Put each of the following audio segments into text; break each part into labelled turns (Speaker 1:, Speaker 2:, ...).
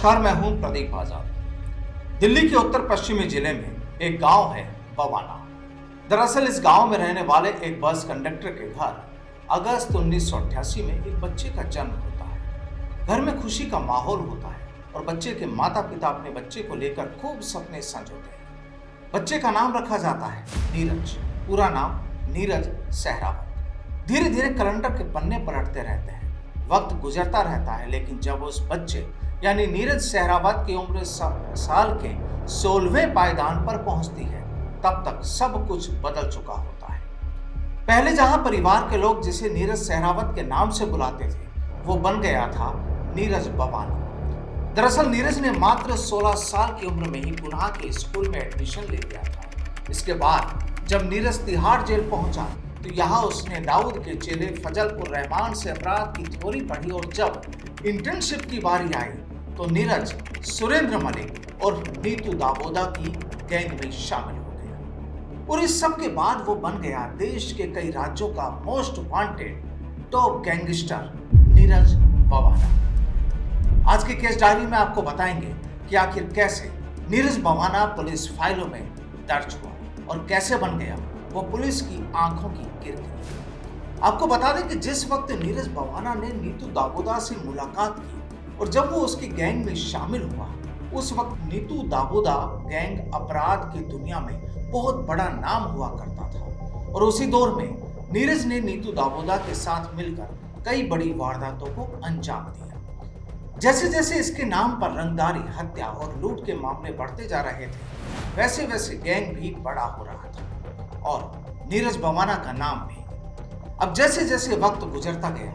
Speaker 1: नमस्कार, मैं हूं प्रदीप आजाद। दिल्ली के उत्तर पश्चिमी जिले में एक गांव है बवाना। दरअसल इस गांव में रहने वाले एक बस कंडक्टर के घर अगस्त 1988 में एक बच्चे का जन्म होता है। घर में खुशी का माहौल होता है और बच्चे के माता पिता अपने बच्चे को लेकर खूब सपने संजोते हैं। बच्चे का नाम रखा जाता है नीरज, पूरा नाम नीरज सहरावत। धीरे धीरे कैलेंडर के पन्ने पलटते रहते हैं, वक्त गुजरता रहता है, लेकिन जब उस बच्चे यानी नीरज सहरावत की उम्र साल के 16वें पायदान पर पहुंचती है, तब तक सब कुछ बदल चुका होता है। पहले जहां परिवार के लोग जिसे नीरज सहरावत के नाम से बुलाते थे, वो बन गया था नीरज बवाना। दरअसल नीरज ने मात्र 16 साल की उम्र में ही पुणे के स्कूल में एडमिशन ले लिया था। इसके बाद जब नीरज तिहाड़ जेल पहुंचा तो यहाँ उसने दाऊद के चेले फजलपुर रहमान से अपराध की थ्योरी पढ़ी और जब इंटर्नशिप की बारी आई तो नीरज सुरेंद्र मलिक और नीतू दाबोदा की गैंग में शामिल हो गया और इस सब के बाद वो बन गया देश के कई राज्यों का most wanted top gangster Neeraj Bawana. आज के केस डायरी में आपको बताएंगे कि आखिर कैसे नीरज बवाना पुलिस फाइलों में दर्ज हुआ और कैसे बन गया वो पुलिस की आंखों की किरकिरी। आपको बता दें कि जिस वक्त नीरज बवाना ने नीतू दाबोदा से मुलाकात की और जब वो उसकी गैंग में शामिल हुआ, उस वक्त नीतू दाबोदा गैंग अपराध की दुनिया में बहुत बड़ा नाम हुआ करता था और उसी दौर में नीरज ने नीतू दाबोदा के साथ मिलकर कई बड़ी वारदातों को अंजाम दिया। जैसे जैसे इसके नाम पर रंगदारी, हत्या और लूट के मामले बढ़ते जा रहे थे, वैसे वैसे गैंग भी बड़ा हो रहा था और नीरज बवाना का नाम भी। अब जैसे जैसे वक्त गुजरता गया,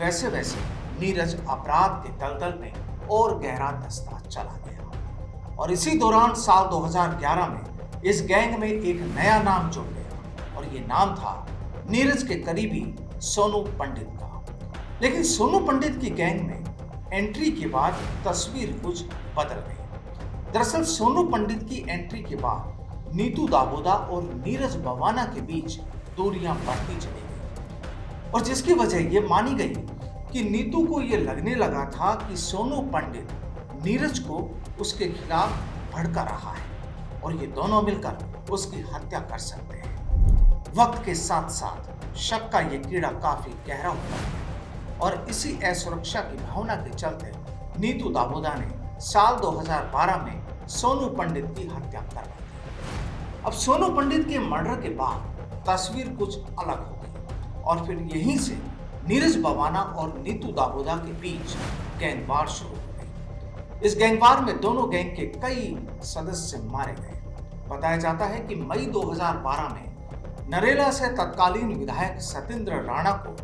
Speaker 1: वैसे वैसे नीरज अपराध के दलदल में और गहरा दस्ता चला गया और इसी दौरान साल 2011 में इस गैंग में एक नया नाम जुड़ गया और ये नाम था नीरज के करीबी सोनू पंडित का। लेकिन सोनू पंडित की गैंग में एंट्री के बाद तस्वीर कुछ बदल गई। दरअसल सोनू पंडित की एंट्री के बाद नीतू दाबोदा और नीरज बवाना के बीच दूरियां बढ़ती चली गई और जिसकी वजह ये मानी गई कि नीतू को ये लगने लगा था कि सोनू पंडित नीरज को उसके खिलाफ भड़का रहा है और ये दोनों मिलकर उसकी हत्या कर सकते हैं। वक्त के साथ साथ शक का ये कीड़ा काफी गहरा होता है और इसी असुरक्षा की भावना के चलते नीतू दाबोदा ने साल 2012 में सोनू पंडित की हत्या कर दी। अब सोनू पंडित के मर्डर के बाद तस्वीर कुछ अलग हो गई और फिर यहीं से नीरज बवाना और नीतू दाबोदा के बीच गैंगवार शुरू हो गई। इस गैंगवार में दोनों गैंग के कई सदस्य मारे गए। बताया जाता है कि मई 2012 में नरेला से तत्कालीन विधायक सत्येंद्र राणा को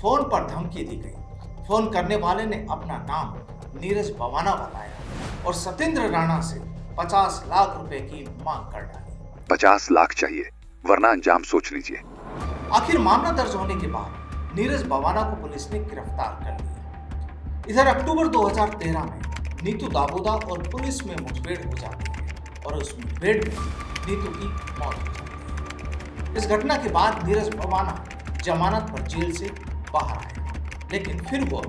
Speaker 1: फोन पर धमकी दी गई। फोन करने वाले ने अपना नाम नीरज बवाना बताया और सत्येंद्र राणा से 50 लाख रुपए की मांग कर डाली।
Speaker 2: 50 लाख चाहिए वरना अंजाम सोच लीजिए।
Speaker 1: आखिर मामला दर्ज होने के बाद नीरज बवाना को पुलिस ने गिरफ्तार कर लिया। इधर अक्टूबर 2013 में नीतू दाबोदा और पुलिस में मुठभेड़ हो जाती है और उस मुठभेड़ में नीतू की मौत हो जाती है। इस घटना के बाद नीरज बवाना जमानत पर जेल से बाहर आया, लेकिन फिर वो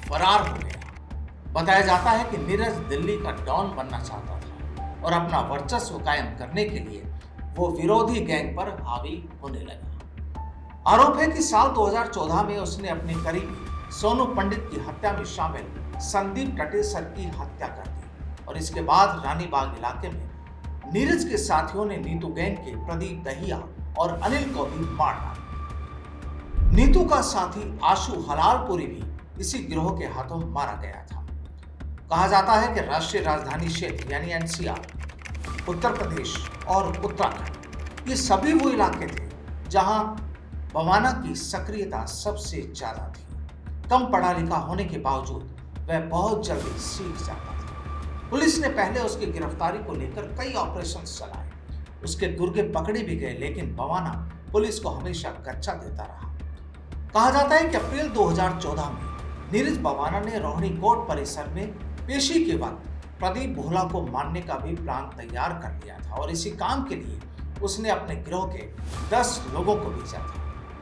Speaker 1: फरार हो गया। बताया जाता है कि नीरज दिल्ली का डॉन बनना चाहता था और अपना वर्चस्व कायम करने के लिए वो विरोधी गैंग पर हावी होने लगा। आरोप है कि साल 2014 में उसने अपने करीबी सोनू पंडित की हत्या में शामिल संदीप टटेसर की हत्या कर दी और इसके बाद रानीबाग इलाके में नीरज के साथियों ने नीतू गैंग के प्रदीप दहिया और अनिल को भी मार डाला। नीतू का साथी आशु हलालपुरी भी इसी गिरोह के हाथों मारा गया था। कहा जाता है कि राष्ट्रीय राजधानी क्षेत्र यानी एनसीआर, उत्तर प्रदेश और उत्तराखंड ये सभी वो इलाके थे जहां बवाना की सक्रियता सबसे ज्यादा थी। कम पढ़ा लिखा होने के बावजूद वह बहुत जल्दी सीख जाता था। पुलिस ने पहले उसकी गिरफ्तारी को लेकर कई ऑपरेशन चलाए, उसके गुर्गे पकड़े भी गए, लेकिन बवाना पुलिस को हमेशा गच्चा देता रहा। कहा जाता है कि अप्रैल 2014 में नीरज बवाना ने रोहिणी कोर्ट परिसर में पेशी के वक्त प्रदीप भोला को मारने का भी प्लान तैयार कर लिया था और इसी काम के लिए उसने अपने गिरोह के 10 लोगों को भेजा था।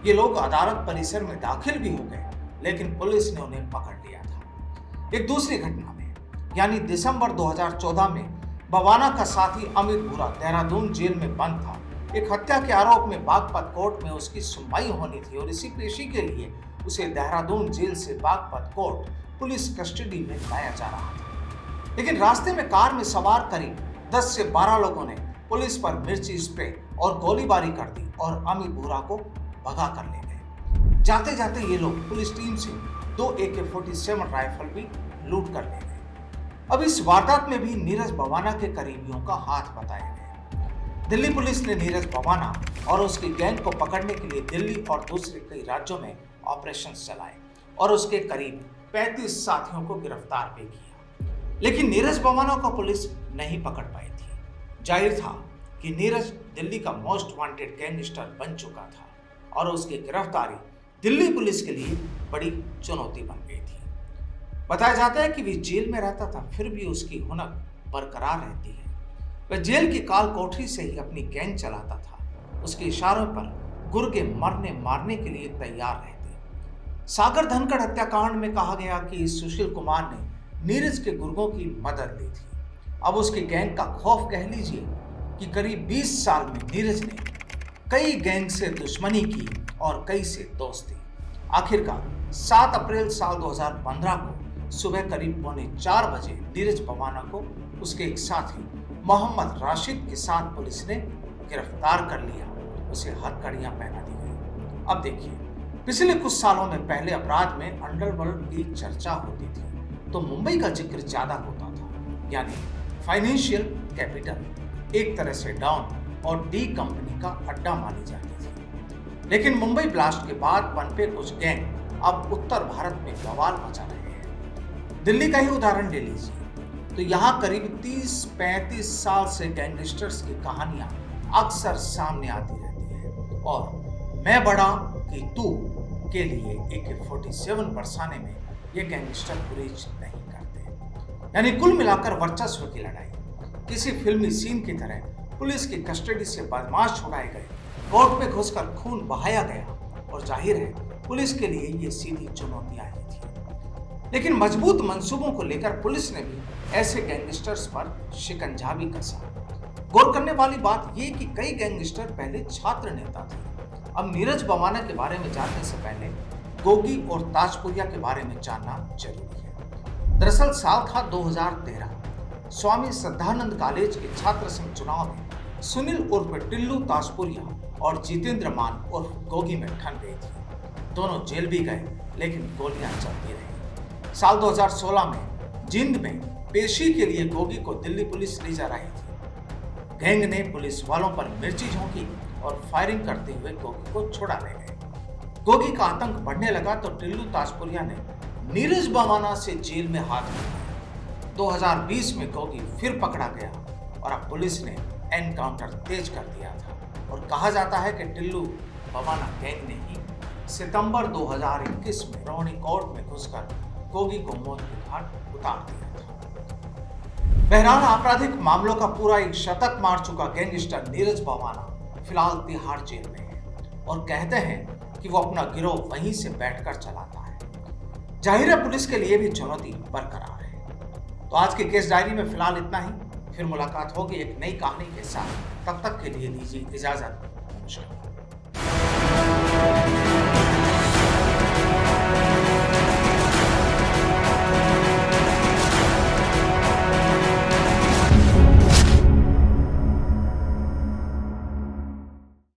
Speaker 1: ये लोग अदालत परिसर में दाखिल भी हो गए, लेकिन पुलिस ने उन्हें पकड़ लिया था। एक दूसरी घटना में यानी दिसंबर 2014 में बवाना का साथी अमित भूरा देहरादून जेल में बंद था। एक हत्या के आरोप में बागपत कोर्ट में उसकी सुनवाई होनी थी और इसी पेशी के लिए उसे देहरादून जेल से बागपत कोर्ट पुलिस कस्टडी में लाया जा रहा था। लेकिन रास्ते में कार में सवार करीब 10 से 12 लोगों ने पुलिस पर मिर्ची स्प्रे और गोलीबारी कर दी और अमित भूरा को भगा कर ले गए। जाते जाते ये लोग पुलिस टीम से 2 AK-47 राइफल भी लूट कर ले गए। अब इस वारदात में भी नीरज बवाना के करीबियों का हाथ बताया गया। दिल्ली पुलिस ने नीरज बवाना और उसकी गैंग को पकड़ने के लिए दिल्ली और दूसरे कई राज्यों में ऑपरेशन चलाए और उसके करीब 35 साथियों को गिरफ्तार भी किया। लेकिन नीरज बवाना को पुलिस नहीं पकड़ पाई थी। जाहिर था कि नीरज दिल्ली का मोस्ट वांटेड गैंगस्टर बन चुका था और उसकी गिरफ्तारी दिल्ली पुलिस के लिए बड़ी चुनौती बन गई थी। बताया जाता है कि वह जेल में रहता था, फिर भी उसकी हुनक बरकरार रहती है। वह जेल की काल कोठरी से ही अपनी गैंग चलाता था। उसके इशारों पर गुर्गे मरने मारने के लिए तैयार रहते। सागर धनखड़ हत्याकांड में कहा गया कि सुशील कुमार ने नीरज के गुर्गों की मदद ली थी। अब उसकी गैंग का खौफ कह लीजिए कि करीब 20 साल में नीरज ने कई गैंग से दुश्मनी की और कई से दोस्ती। आखिरकार 7 अप्रैल साल 2015 को सुबह करीब 3:45 बजे नीरज बवाना को उसके एक साथी मोहम्मद राशिद के साथ पुलिस ने गिरफ्तार कर लिया। उसे हथकड़ियां पहना दी गई। अब देखिए, पिछले कुछ सालों में पहले अपराध में अंडरवर्ल्ड की चर्चा होती थी तो मुंबई का जिक्र ज्यादा होता था, यानी फाइनेंशियल कैपिटल एक तरह से डॉन और डी कंपनी का अड्डा मानी जाती थी। लेकिन मुंबई ब्लास्ट के बाद पनपे कुछ गैंग अब उत्तर भारत में बवाल मचा रहे हैं। दिल्ली का ही उदाहरण ले लीजिए तो यहाँ करीब 30-35 साल से गैंगस्टर्स की कहानियां अक्सर सामने आती रहती है और मैं बड़ा कि तू के लिए AK-47 बरसाने में ये गैंगस्टर गुरेज नहीं करते। यानी कुल मिलाकर वर्चस्व की लड़ाई किसी फिल्मी सीन की तरह पुलिस की कस्टडी से बदमाश छुड़ाए गए, कोर्ट में घुसकर खून बहाया गया और जाहिर है पुलिस के लिए ये सीधी चुनौतियां ही थी। लेकिन मजबूत मंसूबों को लेकर पुलिस ने भी ऐसे गैंगस्टर्स पर शिकंजा भी कसा। गौर करने वाली बात यह कि कई गैंगस्टर पहले छात्र नेता थे। अब नीरज बवाना के बारे में जानने से पहले गोगी और ताजपुरिया के बारे में जानना जरूरी है। दरअसल साल था 2013। स्वामी श्रद्धानंद कॉलेज के छात्र संघ चुनाव में सुनील उर्फ टिल्लू ताजपुरिया और जितेंद्र मान उर्फ गोगी में ठन गई थी। दोनों जेल भी गए लेकिन गोलियां चलती रही। साल 2016 में जिंद में पेशी के लिए गोगी को दिल्ली पुलिस ले जा रही थी। गैंग ने पुलिस वालों पर मिर्ची झोंकी और फायरिंग करते हुए गोगी को छुड़ा ले गए। गोगी का आतंक बढ़ने लगा तो टिल्लू ताजपुरिया ने नीरज बवाना से जेल में हाथ मिलाया। 2020 में गोगी फिर पकड़ा गया और अब पुलिस ने एनकाउंटर तेज कर दिया था और कहा जाता है कि टिल्लू बवाना गैंग ने ही सितंबर 2021 में रोहिणी कोर्ट में घुसकर गोगी को मौत के घाट उतार दिया था। बहरहाल आपराधिक मामलों का पूरा एक शतक मार चुका गैंगस्टर नीरज बवाना फिलहाल तिहाड़ जेल में है और कहते हैं कि वो अपना गिरोह वहीं से बैठकर चलाता है। जाहिर है पुलिस के लिए भी चुनौती बरकरार है। तो आज के केस डायरी में फिलहाल इतना ही। फिर मुलाकात होगी एक नई कहानी के साथ। तब तक के लिए दीजिए इजाजत। नमस्कार।